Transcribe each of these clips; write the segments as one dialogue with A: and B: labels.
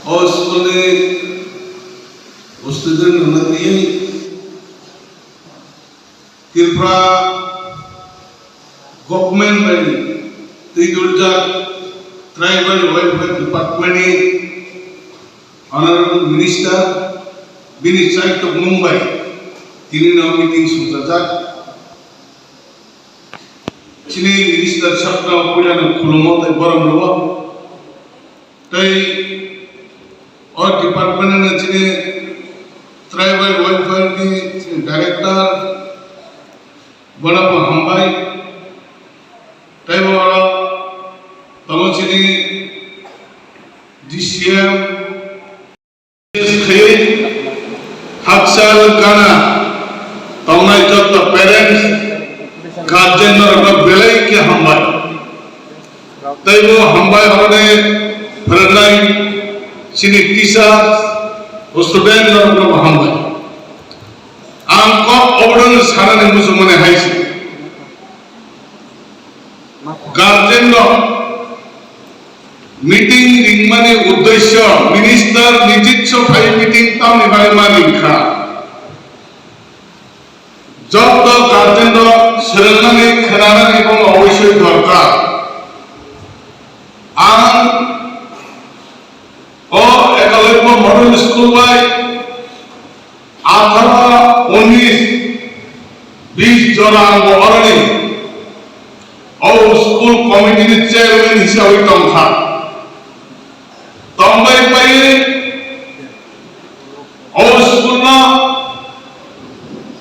A: और स्कूले student Unnati Tripura government by त्रिदुर्जा tribal welfare department honourable minister बिनी साइट ऑफ मुंबई तीन मीटिंग सुजाजाक चीनी मिनिस्टर शब्द पुलियान खुलुमो तै बरम लो तै और डिपार्टमेंट ने चीनी ट्राइबल वेलफेयर की डायरेक्टर बड़ा हम्बाई तै वाला तमो चीनी DCM खे हाक्साल काना तमनाय जत पेरेंट्स गार्जियन और बेले के हम्बाई तै वो हम्बाई होने फरनाई चीनी टीचर स्टूडेंट और हम्बाई आम को ओबडन साराने मुझे मने हाइस गार्जियन मीटिंग रिंगमाने उद्देश्य मिनिस्टर निजिच्छ फाइ मीटिंग ताम निबायमा लिखा जब तो गार्जियन सेरेमनी खेलाना एवं अवश्य दरकार आम और एकलव्य मॉडल स्कूल बाय 18-19-20 जरा अरणी और स्कूल कमिटी चेयरमैन हिसाब तंखा तंबाई पाइए और स्कूल ना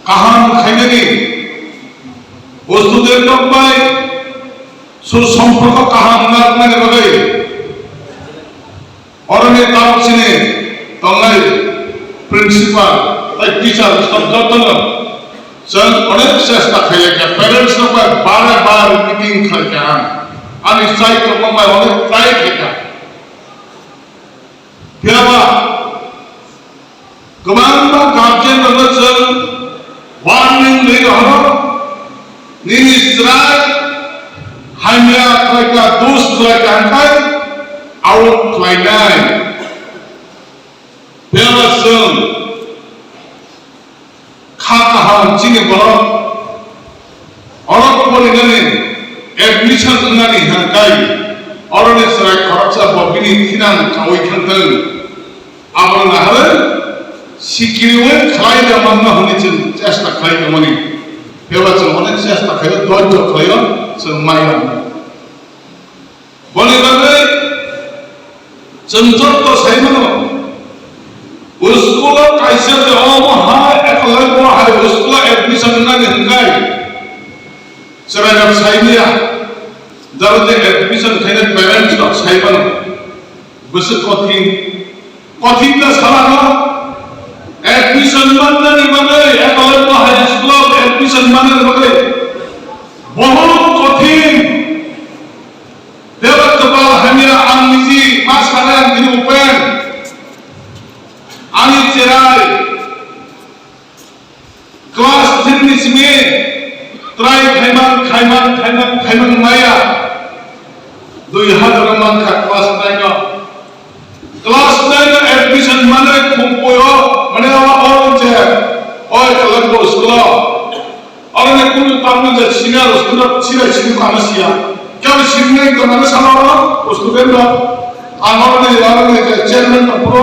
A: कहां खाइने वस्तुदेव तंबाई सुसंपर्क कहां नाक में बगै अरण्य ताप सिने तंगाई प्रिंसिपल टीचर सब जतन सन अनेक चेष्टा खाइए के पेरेंट्स को बार-बार मीटिंग करके आन इस साइड को मैं अनेक ट्राई किया फिर कमांडर गार्जियन रचल वार्निंग ले रहा निनिस्राय हाइमिया का दोस्त का अंतर आउट क्लाइनाई फिर खाता चीनी बड़ा और परिगणे एडमिशन उन्नानी हंकाई और ने सराय खर्चा बबिनी थिनान कावई खंतन आबर नाहले सिकिरिवे खलाई दा मानना होने चिन चेष्टा खलाई कमनी बेवा चल अनेक चेष्टा खयो धैर्य खयो जों माया बलिबाने चंचल तो साइमनो उसको कैसे दे ओ हां एकलव्य हाय उसको एडमिशन ना हंकाई सराय जब साइलिया जब ते एडमिशन खाने पेरेंट्स का साइबन बस कथी का साला ना एडमिशन मानना नहीं माने एकलव्य हाई स्कूल एडमिशन मानने बगै बहुत कठिन देवत कपाल हमिया आनिजी मास खाना दिन उपेन आनी चेराय क्लास 3 में ट्राई खाइमान माया 2000 मान का क्लास 9 एडमिशन माने खुंपोयो माने और जे और कलंको स्कूल और ने कुल तामन जे सीनियर स्टूडेंट छिरे कामसिया क्या सीनियर तो माने साला स्टूडेंट आमार ने चेयरमैन प्रो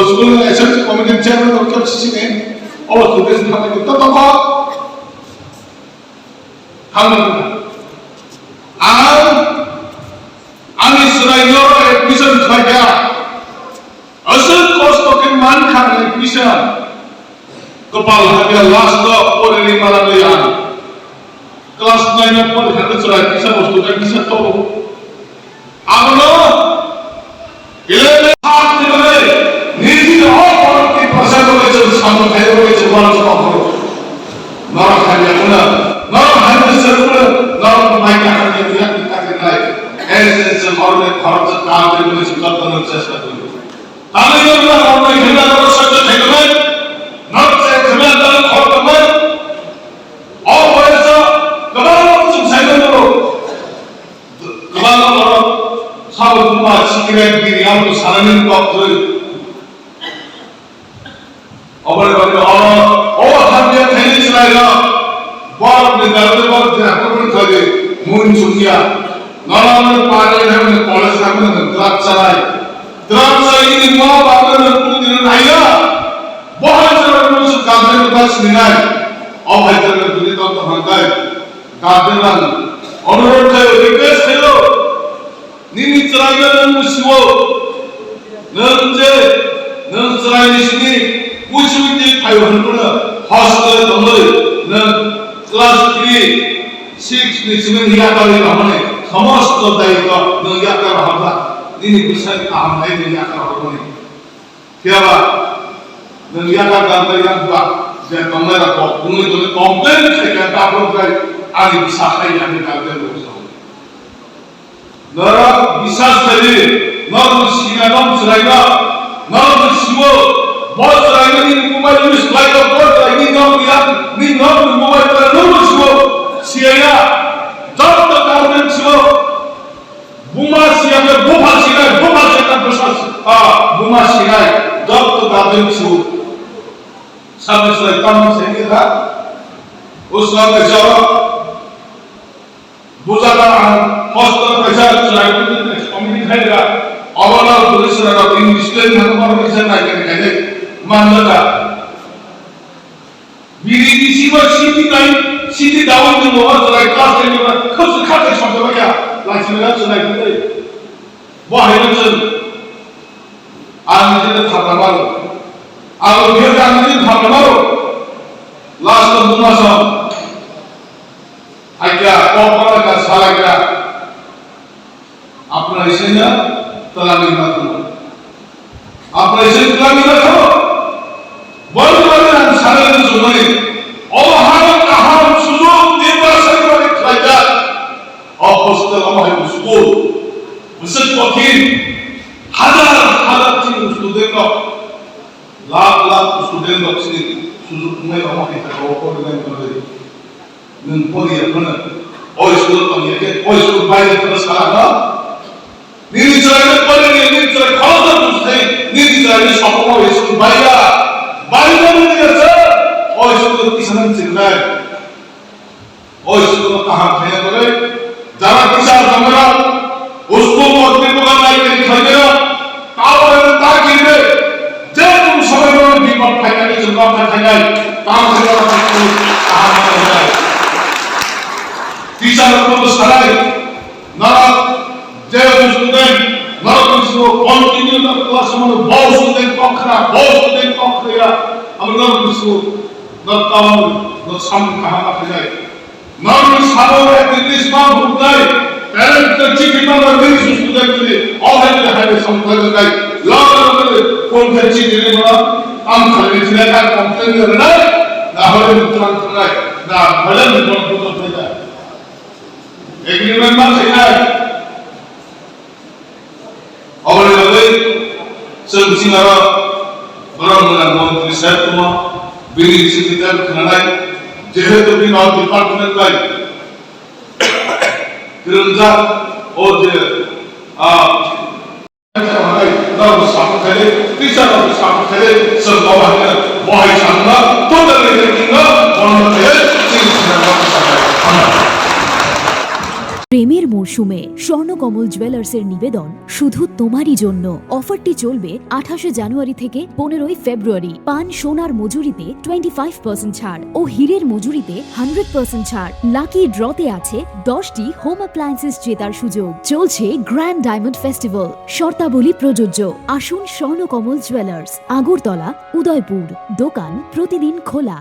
A: स्कूल में एसेट कमिटी चेयरमैन और क्या सीने और स्टूडेंट थाने तो हम आनिसरायो एडमिशन खाया असल कोस्ट के मान खाने एडमिशन कपाल हमें लास्ट और नहीं मारा लिया क्लास 9 में पर खाने चला एडमिशन स्टूडेंट की तो अब लो 11 साल के लिए निजी और की परसेंट हो गए सामने थे हो गए जवान को ना खाया ना ना हमें सर्कुलर ना माइक आके दिया कि नहीं ऐसे और में खर्च काम के लिए करने चेष्टा करो ताले ये ना और में हिला कर सकते थे में ना से खिला कर खर्च में और वैसा कबाल से साइड करो कबाल और सब तुम्हारा सिगरेट की यहाँ तो सारने को বড় বিদ্যালয়ে বড় আক্রমণ করে মন সুনিয়া নরমাল পারে না কলেজ সামনে দ্রাক চালাই ইনি মা বাবার প্রতিদিন নাইয়া বহাজার মানুষ গাদের বাস নিনাই অভাইদের দুনিত ভাঙায় গাদের অনুরোধ করে রিকোয়েস্ট হলো নিনি চালাইয়া মুসিও নঞ্জে নঞ্জরাইনিসনি পুচুইতে ফাইভনপুরা হস্টেল দমলে ন ক্লাস 3 6 নিসিমে ইয়াকারে রহমানে সমস্ত দায়িত্ব ন ইয়াকার হবা নিনি বিষয় কাম নাই ন ইয়াকার হবনি কেবা ন ইয়াকার দান্তাইয়ান বা যে তোমরা তুমি যদি কমপ্লেন থেকে তারপর গাই আনি বিশ্বাসই আমি কালকে বলছো নরা বিশ্বাস করি নরম সিনাদম চলাইবা নরম শিব বল চলাইবা নি মোবাইল ইউজ লাইকা বল চলাইনি নি নরম মোবাইল করে নরম শিব সিয়া যত কারণ ছিল বুমা সিয়াকে বুমা সিনা প্রশাস বুমা সিনাই যত কারণ ছিল সামনে से कम से था उस वक्त जब बुझाता हॉस्टल पैसा चलाए कम्युनिटी खाएगा अवला पुलिस रा इंग्लिश के नंबर पैसा ना के मानता बीरी किसी पर सिटी डाउन में वो चलाए क्लास में खुद खाते समझ में क्या लाइफ में चलाए बोले वो है ना चल आज मुझे था मारो আর বিয়েতে আমি যদি ভাবতে পারো লাস্ট 2 মাস আইয়া কপালে কাজ সালাইয়া আপনারা এসে না তালামি না করুন আপনারা এসে তালামি না করো বলতে আমি সারাদিন শুনি অবহার আহার সুযোগ নির্বাচন করে খাইয়া অবস্থা আমার স্কুল বিশেষ কঠিন হাজার স্টুডেন্ট लाख स्टूडेंट बच्चे सुजुक में हम के तो को लेन करे नन पोरी अपन ओ स्कूल तो ये के ओ स्कूल बाय तो सारा नीति चले पड़े नीति चले खाओ तो से नीति चले सब को स्कूल बाय नहीं है ओ स्कूल किसान चिल्ला ओ स्कूल कहां है बोले जरा किसान हमरा उसको अपने को नहीं के खाएगा कावड़ ताकि সবাই বলে বিপদ থাকে না কিছু কথা থাকে না কাম করে কিছু কাম করে না টিচার তো সারাই না যে স্টুডেন্ট না কিছু কন্টিনিউ না ক্লাস মানে বহু স্টুডেন্ট কখরা আমি না কিছু না কাম না সাম কাম করে না সারো ইংলিশ মা ভুলতাই প্যারেন্ট তো চিঠি পাওয়ার বেশি স্টুডেন্ট করে অলরেডি হাইवे সম্পর্ক গাই লাগালে কোন চিঠি দিলে না আম খালি ছেলেটা কমপ্লেন করে না না হলে মুদ্রণ করে না হলে মুদ্রণ করতে যায় এগ্রিমেন্ট মা সেটা অবলে সবজিমারা বরমনা মন্ত্রী সাহেব তোমা বিলি সিদ্ধান্ত খানাই যেহেতু বিভাগ ডিপার্টমেন্ট গাই তিরঞ্জা ও যে 너무 사무실에 뛰쳐나도 사무실에 선거하는 뭐hay 장나 또다른 얘기가 원하는 진실한
B: প্রেমের মরশুমে স্বর্ণকমল জুয়েলার্সের নিবেদন শুধু তোমারই জন্য। অফারটি চলবে 28 জানুয়ারি থেকে 15 ফেব্রুয়ারি। পান সোনার মজুরিতে 25% ছাড় ও হীরের মজুরিতে 100% ছাড়। লাকি ড্রতে আছে 10টি হোম অ্যাপ্লায়েন্সেস জেতার সুযোগ। চলছে গ্র্যান্ড ডায়মন্ড ফেস্টিভ্যাল, শর্তাবলী প্রযোজ্য। আসুন স্বর্ণকমল জুয়েলার্স, আগরতলা, উদয়পুর। দোকান প্রতিদিন খোলা।